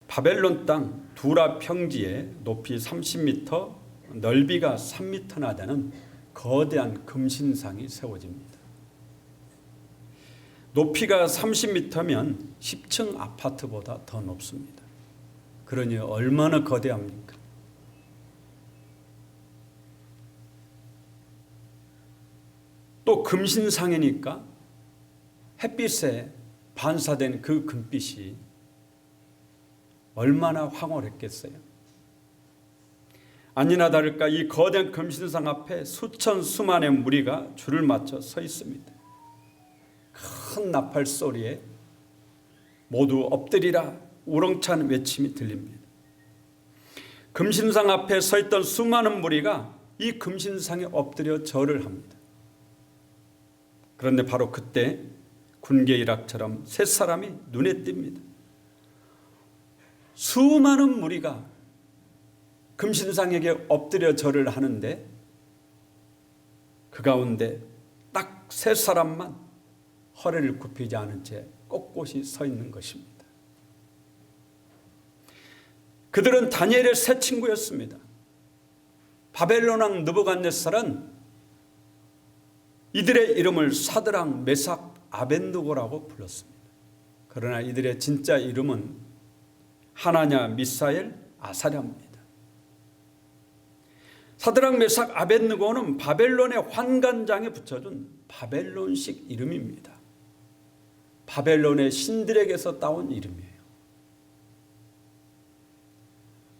바벨론 땅 두라 평지에 높이 30m, 넓이가 3m나 되는 거대한 금신상이 세워집니다. 높이가 30m면 10층 아파트보다 더 높습니다. 그러니 얼마나 거대합니까? 또 금신상이니까 햇빛에 반사된 그 금빛이 얼마나 황홀했겠어요. 아니나 다를까 이 거대한 금신상 앞에 수천 수만의 무리가 줄을 맞춰 서 있습니다. 큰 나팔 소리에 모두 엎드리라 우렁찬 외침이 들립니다. 금신상 앞에 서 있던 수많은 무리가 이 금신상에 엎드려 절을 합니다. 그런데 바로 그때 군계일학처럼 세 사람이 눈에 띕니다. 수많은 무리가 금신상에게 엎드려 절을 하는데 그 가운데 딱 세 사람만 허리를 굽히지 않은 채 꼿꼿이 서 있는 것입니다. 그들은 다니엘의 세 친구였습니다. 바벨론 왕 느부갓네살은 이들의 이름을 사드락, 메삭, 아벳느고라고 불렀습니다. 그러나 이들의 진짜 이름은 하나냐, 미사엘, 아사랴입니다. 사드락, 메삭, 아벳느고는 바벨론의 환관장에 붙여준 바벨론식 이름입니다. 바벨론의 신들에게서 따온 이름이에요.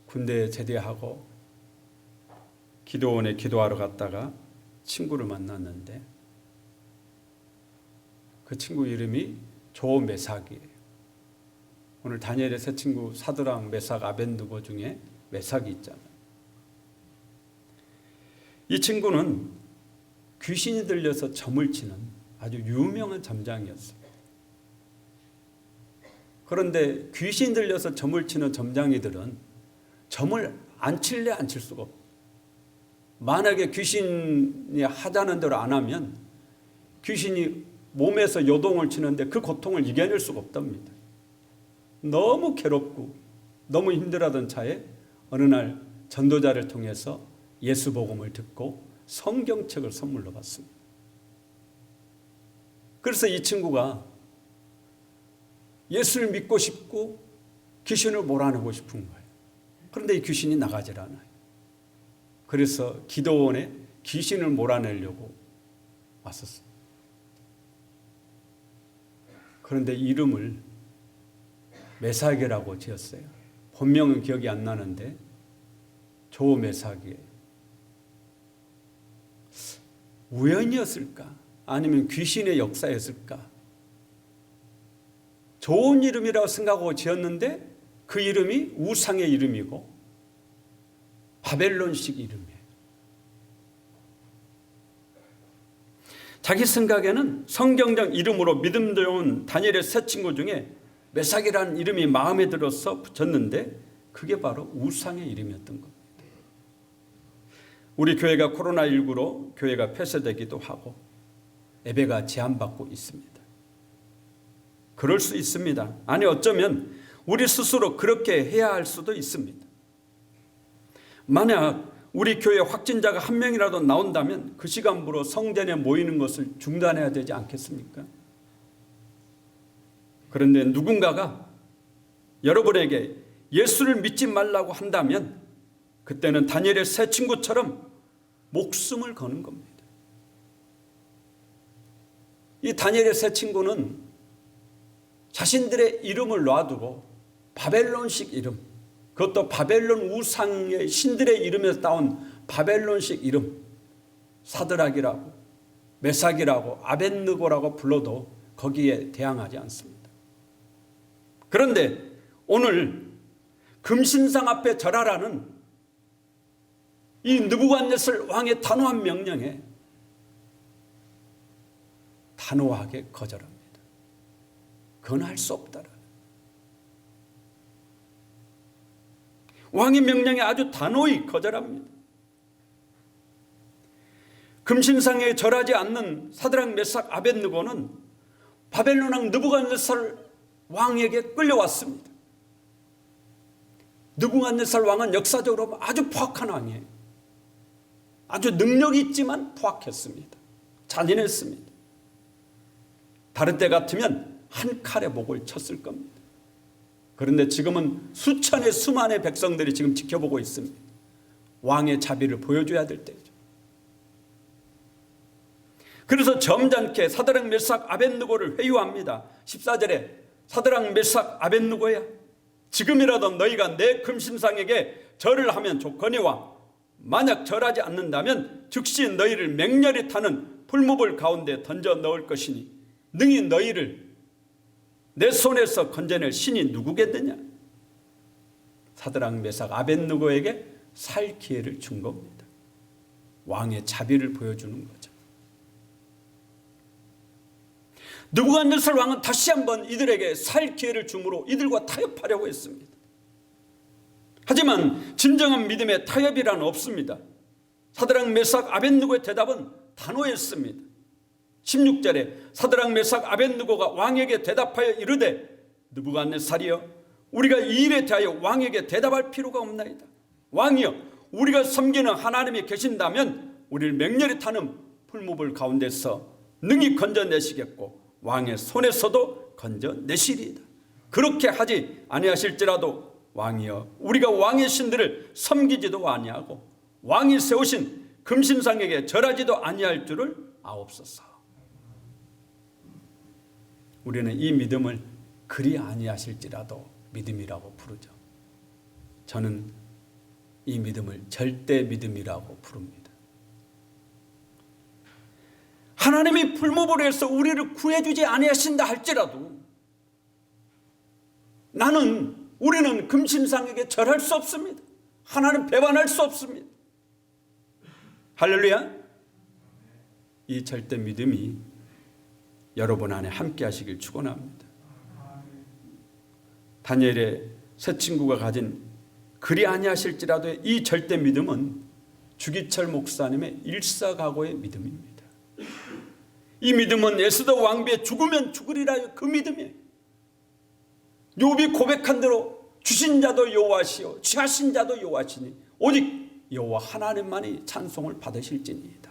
군대에 제대하고 기도원에 기도하러 갔다가 친구를 만났는데 그 친구 이름이 조메삭이에요. 오늘 다니엘의 세 친구 사드락, 메삭, 아벳느고 중에 메삭이 있잖아요. 이 친구는 귀신이 들려서 점을 치는 아주 유명한 점장이었습니다. 그런데 귀신이 들려서 점을 치는 점장이들은 점을 안 칠래 안 칠 수가 없어요. 만약에 귀신이 하자는 대로 안 하면 귀신이 몸에서 요동을 치는데 그 고통을 이겨낼 수가 없답니다. 너무 괴롭고 너무 힘들어하던 차에 어느 날 전도자를 통해서 예수 복음을 듣고 성경책을 선물로 받습니다. 그래서 이 친구가 예수를 믿고 싶고 귀신을 몰아내고 싶은 거예요. 그런데 이 귀신이 나가질 않아요. 그래서 기도원에 귀신을 몰아내려고 왔었어요. 그런데 이름을 메삭이라고 지었어요. 본명은 기억이 안 나는데 조메삭이에요. 우연이었을까? 아니면 귀신의 역사였을까? 좋은 이름이라고 생각하고 지었는데 그 이름이 우상의 이름이고 바벨론식 이름이에요. 자기 생각에는 성경적 이름으로 믿음 좋은 다니엘의 세 친구 중에 메삭이라는 이름이 마음에 들어서 붙였는데 그게 바로 우상의 이름이었던 겁니다. 우리 교회가 코로나19로 교회가 폐쇄되기도 하고 예배가 제한받고 있습니다. 그럴 수 있습니다. 아니 어쩌면 우리 스스로 그렇게 해야 할 수도 있습니다. 만약 우리 교회 확진자가 한 명이라도 나온다면 그 시간부로 성전에 모이는 것을 중단해야 되지 않겠습니까? 그런데 누군가가 여러분에게 예수를 믿지 말라고 한다면 그때는 다니엘의 세 친구처럼 목숨을 거는 겁니다. 이 다니엘의 세 친구는 자신들의 이름을 놔두고 바벨론식 이름, 그것도 바벨론 우상의 신들의 이름에서 따온 바벨론식 이름, 사드락이라고 메삭이라고 아벳느고라고 불러도 거기에 대항하지 않습니다. 그런데 오늘 금신상 앞에 절하라는 이 느부갓네살 왕의 단호한 명령에 단호하게 거절합니다. 그건 할 수 없다라. 왕의 명령에 아주 단호히 거절합니다. 금신상에 절하지 않는 사드락, 메삭, 아벳느고는 바벨론 왕 느부갓네살 왕에게 끌려왔습니다. 느부갓네살 왕은 역사적으로 아주 포악한 왕이에요. 아주 능력이 있지만 포악했습니다. 잔인했습니다. 다른 때 같으면 한 칼에 목을 쳤을 겁니다. 그런데 지금은 수천의 수만의 백성들이 지금 지켜보고 있습니다. 왕의 자비를 보여줘야 될 때죠. 그래서 점잖게 사드락 메삭 아벳느고를 회유합니다. 14절에 사드락 메삭 아벳느고야, 지금이라도 너희가 내 금신상에게 절을 하면 좋거니와 만약 절하지 않는다면 즉시 너희를 맹렬히 타는 풀무불 가운데 던져 넣을 것이니 능히 너희를 내 손에서 건져낼 신이 누구겠느냐. 사드락 메삭 아벳느고에게 살 기회를 준 겁니다. 왕의 자비를 보여주는 거죠. 느부갓네살 왕은 다시 한번 이들에게 살 기회를 주므로 이들과 타협하려고 했습니다. 하지만 진정한 믿음의 타협이란 없습니다. 사드락 메삭 아벳느고의 대답은 단호했습니다. 16절에 사드락 메삭 아벳느고가 왕에게 대답하여 이르되 느부갓네살이여, 우리가 이 일에 대하여 왕에게 대답할 필요가 없나이다. 왕이여, 우리가 섬기는 하나님이 계신다면 우리를 맹렬히 타는 풀무불 가운데서 능히 건져내시겠고 왕의 손에서도 건져내시리이다. 그렇게 하지 아니하실지라도 왕이여, 우리가 왕의 신들을 섬기지도 아니하고 왕이 세우신 금신상에게 절하지도 아니할 줄을 아옵소서. 우리는 이 믿음을 그리 아니하실지라도 믿음이라고 부르죠. 저는 이 믿음을 절대 믿음이라고 부릅니다. 하나님이 풀무불에서 우리를 구해주지 아니하신다 할지라도 우리는 금신상에게 절할 수 없습니다. 하나님 배반할 수 없습니다. 할렐루야. 이 절대 믿음이 여러분 안에 함께 하시길 축원합니다. 다니엘의 세 친구가 가진 그리 아니하실지라도 이 절대 믿음은 주기철 목사님의 일사각오의 믿음입니다. 이 믿음은 에스더 왕비의 죽으면 죽으리라 그 믿음이에요. 욥이 고백한 대로 주신 자도 여호와시요 취하신 자도 여호와시니 오직 여호와 하나님만이 찬송을 받으실지니이다.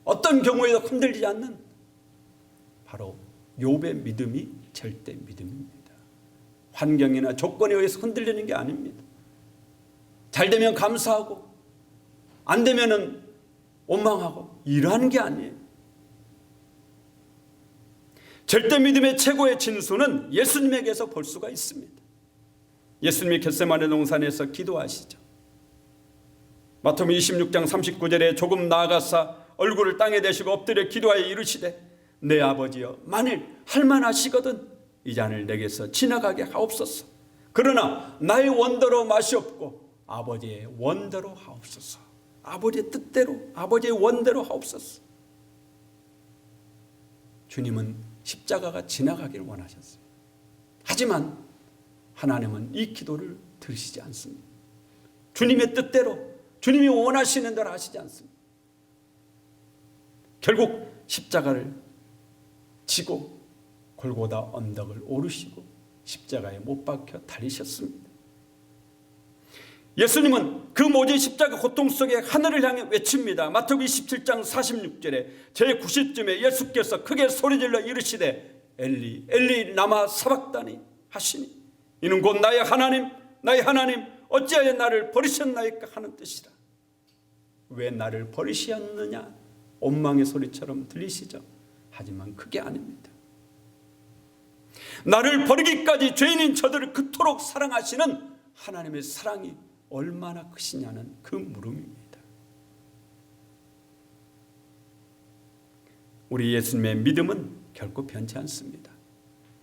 어떤 경우에도 흔들리지 않는 바로 욥의 믿음이 절대 믿음입니다. 환경이나 조건에 의해서 흔들리는 게 아닙니다. 잘 되면 감사하고 안 되면은 원망하고 이러한 게 아니에요. 절대 믿음의 최고의 진수는 예수님에게서 볼 수가 있습니다. 예수님이 겟세마네 동산에서 기도하시죠. 마태복음 26장 39절에 조금 나아가사 얼굴을 땅에 대시고 엎드려 기도하여 이르시되 내 아버지여, 만일 할만하시거든 이 잔을 내게서 지나가게 하옵소서. 그러나 나의 원대로 마시옵고 아버지의 원대로 하옵소서. 아버지의 뜻대로, 아버지의 원대로 하옵소서. 주님은 십자가가 지나가기를 원하셨어요. 하지만 하나님은 이 기도를 들으시지 않습니다. 주님의 뜻대로, 주님이 원하시는 대로 하시지 않습니다. 결국 십자가를 지고 골고다 언덕을 오르시고 십자가에 못 박혀 달리셨습니다. 예수님은 그 모진 십자가 고통 속에 하늘을 향해 외칩니다. 마태복음 27장 46절에 제90쯤에 예수께서 크게 소리질러 이르시되 엘리 엘리 라마 사박다니 하시니 이는 곧 나의 하나님 나의 하나님 어찌하여 나를 버리셨나이까 하는 뜻이라. 왜 나를 버리셨느냐 원망의 소리처럼 들리시죠? 하지만 그게 아닙니다. 나를 버리기까지 죄인인 저들을 그토록 사랑하시는 하나님의 사랑이 얼마나 크시냐는 그 물음입니다. 우리 예수님의 믿음은 결코 변치 않습니다.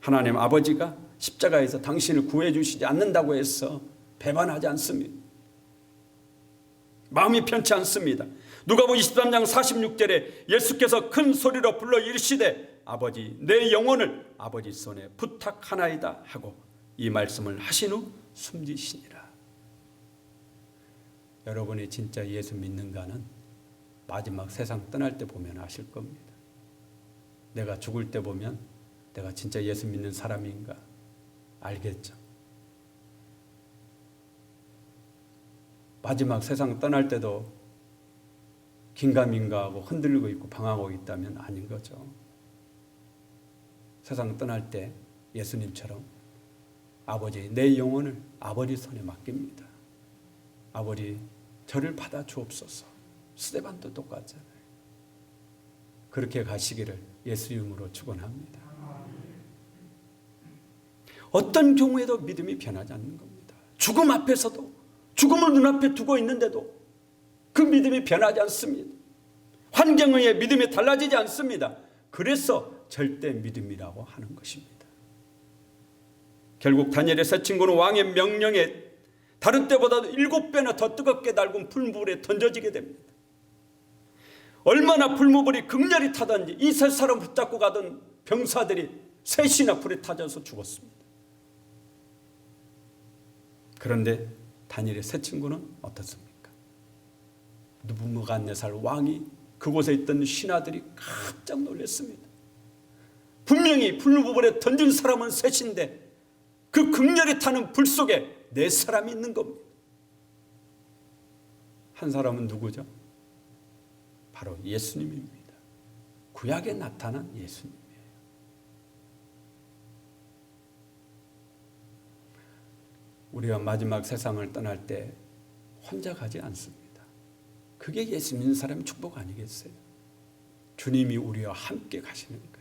하나님 아버지가 십자가에서 당신을 구해 주시지 않는다고 해서 배반하지 않습니다. 마음이 편치 않습니다. 누가복음 23장 46절에 예수께서 큰 소리로 불러 이르시되 아버지 내 영혼을 아버지 손에 부탁하나이다 하고 이 말씀을 하신 후 숨지시니라. 여러분이 진짜 예수 믿는가는 마지막 세상 떠날 때 보면 아실 겁니다. 내가 죽을 때 보면 내가 진짜 예수 믿는 사람인가 알겠죠. 마지막 세상 떠날 때도 긴가민가하고 흔들리고 있고 방황하고 있다면 아닌 거죠. 세상 떠날 때 예수님처럼 아버지, 내 영혼을 아버지 손에 맡깁니다. 아버지, 저를 받아 주옵소서. 스데반도 똑같잖아요. 그렇게 가시기를 예수 이름으로 축원합니다. 어떤 경우에도 믿음이 변하지 않는 겁니다. 죽음 앞에서도, 죽음을 눈앞에 두고 있는데도 그 믿음이 변하지 않습니다. 환경에 의해 믿음이 달라지지 않습니다. 그래서 절대 믿음이라고 하는 것입니다. 결국 다니엘의 세 친구는 왕의 명령에 다른 때보다도 7배나 더 뜨겁게 달군 풀무불에 던져지게 됩니다. 얼마나 풀무불이 극렬히 타던지 이 세 사람 붙잡고 가던 병사들이 셋이나 불에 타져서 죽었습니다. 그런데 다니엘의 세 친구는 어떻습니까? 느부갓네살 왕이 그곳에 있던 신하들이 깜짝 놀랐습니다. 분명히 풀무불에 던진 사람은 셋인데 그 극렬히 타는 불 속에 네 사람이 있는 겁니다. 한 사람은 누구죠? 바로 예수님입니다. 구약에 나타난 예수님이에요. 우리가 마지막 세상을 떠날 때 혼자 가지 않습니다. 그게 예수 믿는 사람의 축복 아니겠어요? 주님이 우리와 함께 가시는 거예요.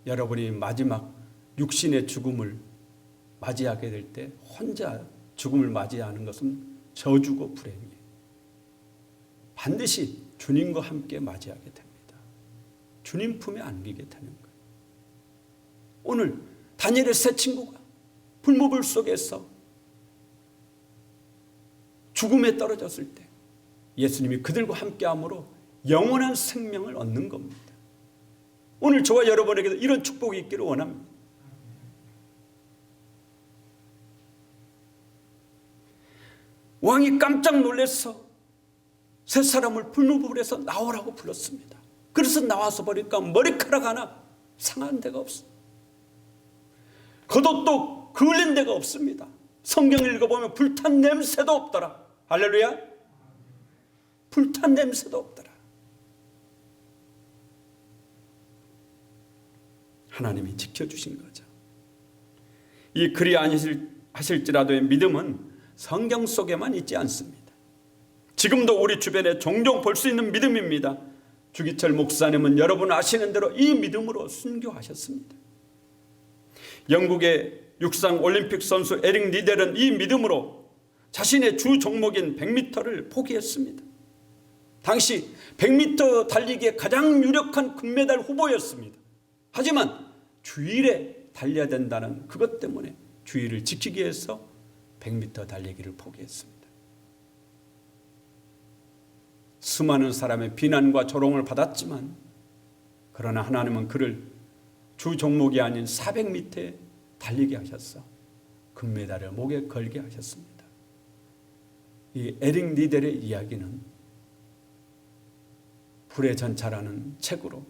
여러분이 마지막 육신의 죽음을 맞이하게 될 때 혼자 죽음을 맞이하는 것은 저주고 불행이에요. 반드시 주님과 함께 맞이하게 됩니다. 주님 품에 안기게 되는 거예요. 오늘 다니엘의 세 친구가 불무불 속에서 죽음에 떨어졌을 때 예수님이 그들과 함께함으로 영원한 생명을 얻는 겁니다. 오늘 저와 여러분에게도 이런 축복이 있기를 원합니다. 왕이 깜짝 놀라서 세 사람을 불무불에서 나오라고 불렀습니다. 그래서 나와서 보니까 머리카락 하나 상한 데가 없어요. 겉옷도 그을린 데가 없습니다. 성경을 읽어보면 불탄 냄새도 없더라. 할렐루야. 불탄 냄새도 없더라. 하나님이 지켜주신 거죠. 이 그리 아니하실지라도의 믿음은 성경 속에만 있지 않습니다. 지금도 우리 주변에 종종 볼 수 있는 믿음입니다. 주기철 목사님은 여러분 아시는 대로 이 믿음으로 순교하셨습니다. 영국의 육상 올림픽 선수 에릭 리델은 이 믿음으로 자신의 주 종목인 100m를 포기했습니다. 당시 100m 달리기의 가장 유력한 금메달 후보였습니다. 하지만 주일에 달려야 된다는 그것 때문에 주일을 지키기 위해서 100m 달리기를 포기했습니다. 수많은 사람의 비난과 조롱을 받았지만 그러나 하나님은 그를 주 종목이 아닌 400m에 달리게 하셔서 금메달을 목에 걸게 하셨습니다. 이 에릭 리델의 이야기는 불의 전차라는 책으로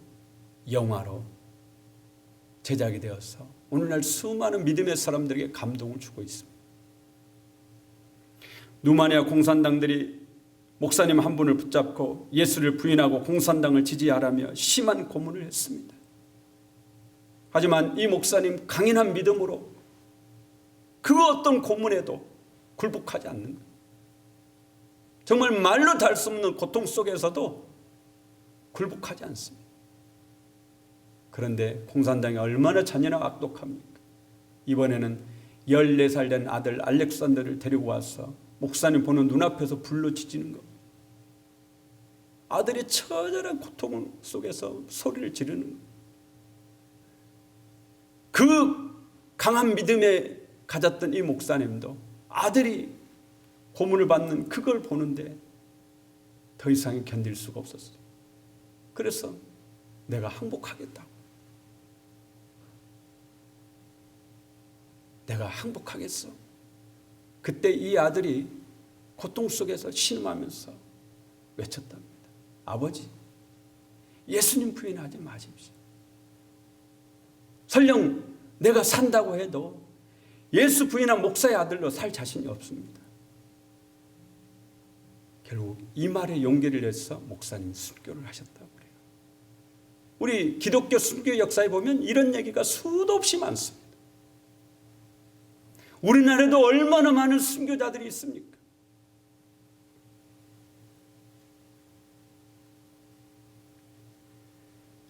영화로 제작이 되어서 오늘날 수많은 믿음의 사람들에게 감동을 주고 있습니다. 루마니아 공산당들이 목사님 한 분을 붙잡고 예수를 부인하고 공산당을 지지하라며 심한 고문을 했습니다. 하지만 이 목사님 강인한 믿음으로 그 어떤 고문에도 굴복하지 않는 거예요. 정말 말로 달 수 없는 고통 속에서도 굴복하지 않습니다. 그런데 공산당이 얼마나 잔인하고 악독합니까? 이번에는 14살 된 아들 알렉산더를 데리고 와서 목사님 보는 눈앞에서 불로 지지는 겁니다. 아들이 처절한 고통 속에서 소리를 지르는 겁니다. 그 강한 믿음에 가졌던 이 목사님도 아들이 고문을 받는 그걸 보는데 더 이상 견딜 수가 없었어요. 그래서 내가 항복하겠다고. 내가 항복하겠어. 그때 이 아들이 고통 속에서 신음하면서 외쳤답니다. 아버지, 예수님 부인하지 마십시오. 설령 내가 산다고 해도 예수 부인한 목사의 아들로 살 자신이 없습니다. 결국 이 말에 용기를 내서 목사님 순교를 하셨다고 그래요. 우리 기독교 순교 역사에 보면 이런 얘기가 수도 없이 많습니다. 우리나라에도 얼마나 많은 순교자들이 있습니까?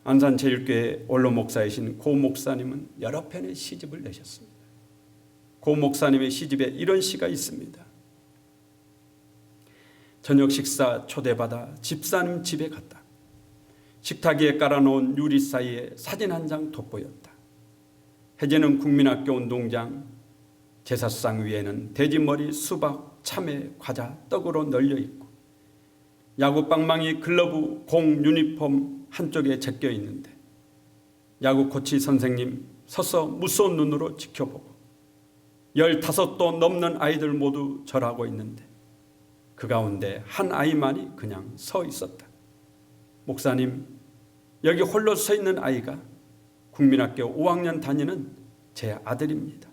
안산제일교회 원로 목사이신 고 목사님은 여러 편의 시집을 내셨습니다. 고 목사님의 시집에 이런 시가 있습니다. 저녁 식사 초대받아 집사님 집에 갔다. 식탁 위에 깔아놓은 유리 사이에 사진 한 장 돋보였다. 해제는 국민학교 운동장, 제사상 위에는 돼지머리, 수박, 참외, 과자, 떡으로 널려 있고 야구 빵망이, 글러브, 공, 유니폼 한쪽에 제껴 있는데 야구 코치 선생님 서서 무서운 눈으로 지켜보고 15도 넘는 아이들 모두 절하고 있는데 그 가운데 한 아이만이 그냥 서 있었다. 목사님, 여기 홀로 서 있는 아이가 국민학교 5학년 다니는 제 아들입니다.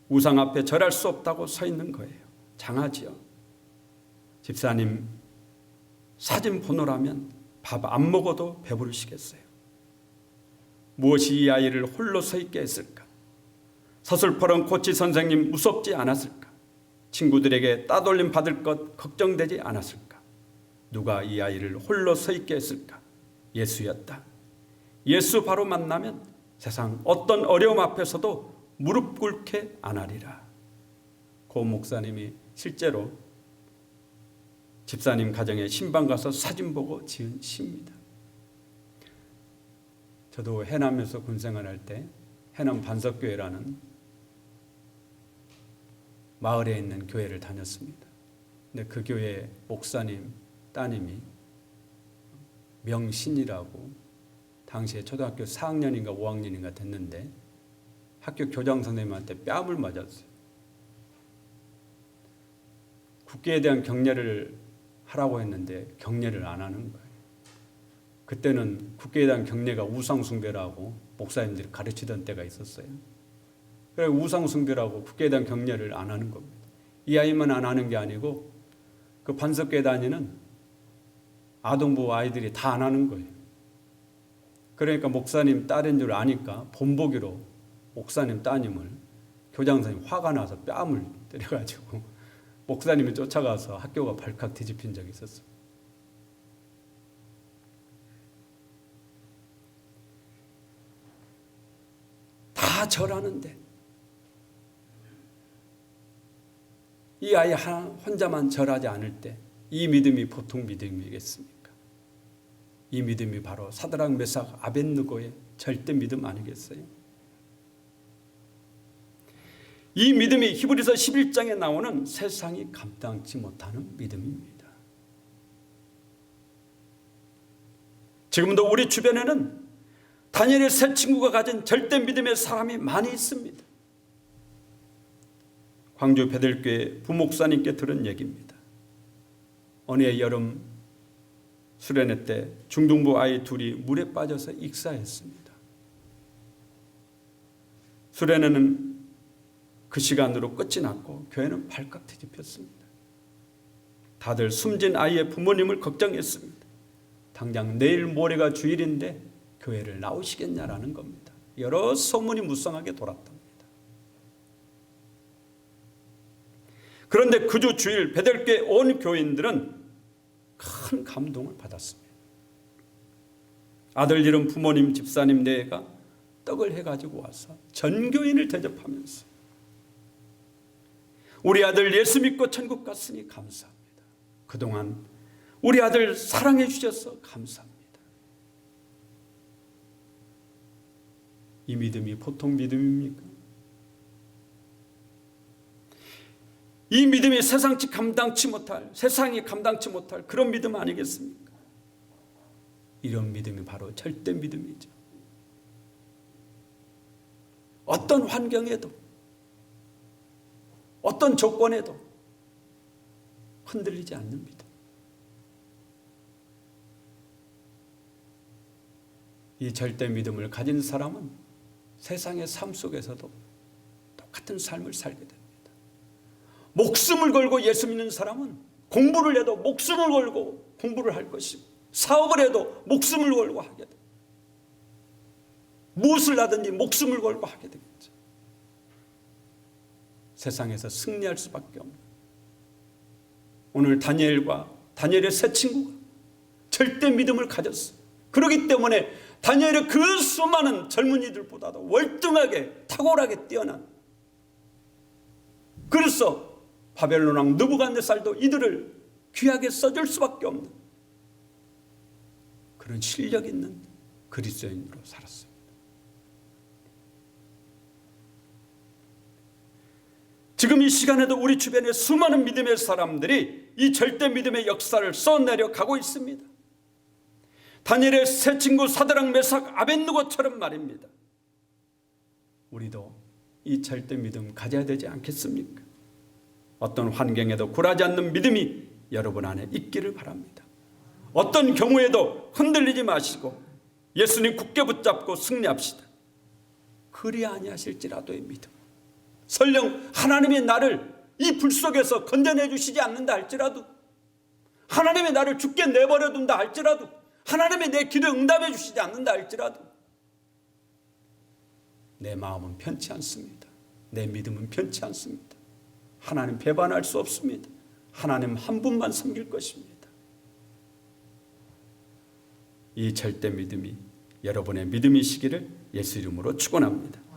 우상 앞에 절할 수 없다고 서 있는 거예요. 장하지요. 집사님, 사진 보느라면 밥 안 먹어도 배부르시겠어요. 무엇이 이 아이를 홀로 서 있게 했을까? 서슬퍼런 코치 선생님 무섭지 않았을까? 친구들에게 따돌림 받을 것 걱정되지 않았을까? 누가 이 아이를 홀로 서 있게 했을까? 예수였다. 예수 바로 만나면 세상 어떤 어려움 앞에서도 무릎 꿇게 안 하리라. 고 목사님이 실제로 집사님 가정에 신방 가서 사진 보고 지은 시입니다. 저도 해남에서 군생활할 때 해남 반석교회라는 마을에 있는 교회를 다녔습니다. 근데 그 교회 목사님 따님이 명신이라고 당시에 초등학교 4학년인가 5학년인가 됐는데 학교 교장 선생님한테 뺨을 맞았어요. 국기에 대한 경례를 하라고 했는데 경례를 안 하는 거예요. 그때는 국기에 대한 경례가 우상숭배라고 목사님들이 가르치던 때가 있었어요. 그래 우상숭배라고 국기에 대한 경례를 안 하는 겁니다. 이 아이만 안 하는 게 아니고 그 반석교회 다니는 아동부 아이들이 다 안 하는 거예요. 그러니까 목사님 딸인 줄 아니까 본보기로 목사님 따님을 교장 선생님 화가 나서 뺨을 때려가지고 목사님이 쫓아가서 학교가 발칵 뒤집힌 적이 있었어요. 다 절하는데 이 아이 혼자만 절하지 않을 때 이 믿음이 보통 믿음이겠습니까? 이 믿음이 바로 사드락 메삭 아벳느고의 절대 믿음 아니겠어요? 이 믿음이 히브리서 11장에 나오는 세상이 감당치 못하는 믿음입니다. 지금도 우리 주변에는 다니엘의 세 친구가 가진 절대 믿음의 사람이 많이 있습니다. 광주 베들교회 부목사님께 들은 얘기입니다. 어느 해 여름 수련회 때 중등부 아이 둘이 물에 빠져서 익사했습니다. 수련회는 그 시간으로 끝이 났고 교회는 발칵 뒤집혔습니다. 다들 숨진 아이의 부모님을 걱정했습니다. 당장 내일 모레가 주일인데 교회를 나오시겠냐라는 겁니다. 여러 소문이 무성하게 돌았답니다. 그런데 그 주 주일 베들교회 온 교인들은 큰 감동을 받았습니다. 아들 잃은 부모님, 집사님 네가 떡을 해가지고 와서 전 교인을 대접하면서 우리 아들 예수 믿고 천국 갔으니 감사합니다. 그동안 우리 아들 사랑해 주셔서 감사합니다. 이 믿음이 보통 믿음입니까? 이 믿음이 세상이 감당치 못할 그런 믿음 아니겠습니까? 이런 믿음이 바로 절대 믿음이죠. 어떤 환경에도 어떤 조건에도 흔들리지 않는 믿음. 이 절대 믿음을 가진 사람은 세상의 삶 속에서도 똑같은 삶을 살게 됩니다. 목숨을 걸고 예수 믿는 사람은 공부를 해도 목숨을 걸고 공부를 할 것이고 사업을 해도 목숨을 걸고 하게 됩니다. 무엇을 하든지 목숨을 걸고 하게 되겠죠. 세상에서 승리할 수밖에 없는, 오늘 다니엘의 세 친구가 절대 믿음을 가졌어요. 그렇기 때문에 다니엘의 그 수많은 젊은이들보다도 월등하게 탁월하게 뛰어난, 그래서 바벨론 왕 느부갓네살도 이들을 귀하게 써줄 수밖에 없는 그런 실력 있는 그리스도인으로 살았습니다. 지금 이 시간에도 우리 주변에 수많은 믿음의 사람들이 이 절대 믿음의 역사를 써내려 가고 있습니다. 다니엘의 세 친구 사드락, 메삭, 아벳느고처럼 말입니다. 우리도 이 절대 믿음 가져야 되지 않겠습니까? 어떤 환경에도 굴하지 않는 믿음이 여러분 안에 있기를 바랍니다. 어떤 경우에도 흔들리지 마시고 예수님 굳게 붙잡고 승리합시다. 그리 아니하실지라도의 믿음. 설령 하나님이 나를 이 불 속에서 건져내 주시지 않는다 할지라도, 하나님이 나를 죽게 내버려 둔다 할지라도, 하나님이 내 기도에 응답해 주시지 않는다 할지라도 내 마음은 편치 않습니다. 내 믿음은 편치 않습니다. 하나님 배반할 수 없습니다. 하나님 한 분만 섬길 것입니다. 이 절대 믿음이 여러분의 믿음이시기를 예수 이름으로 축원합니다.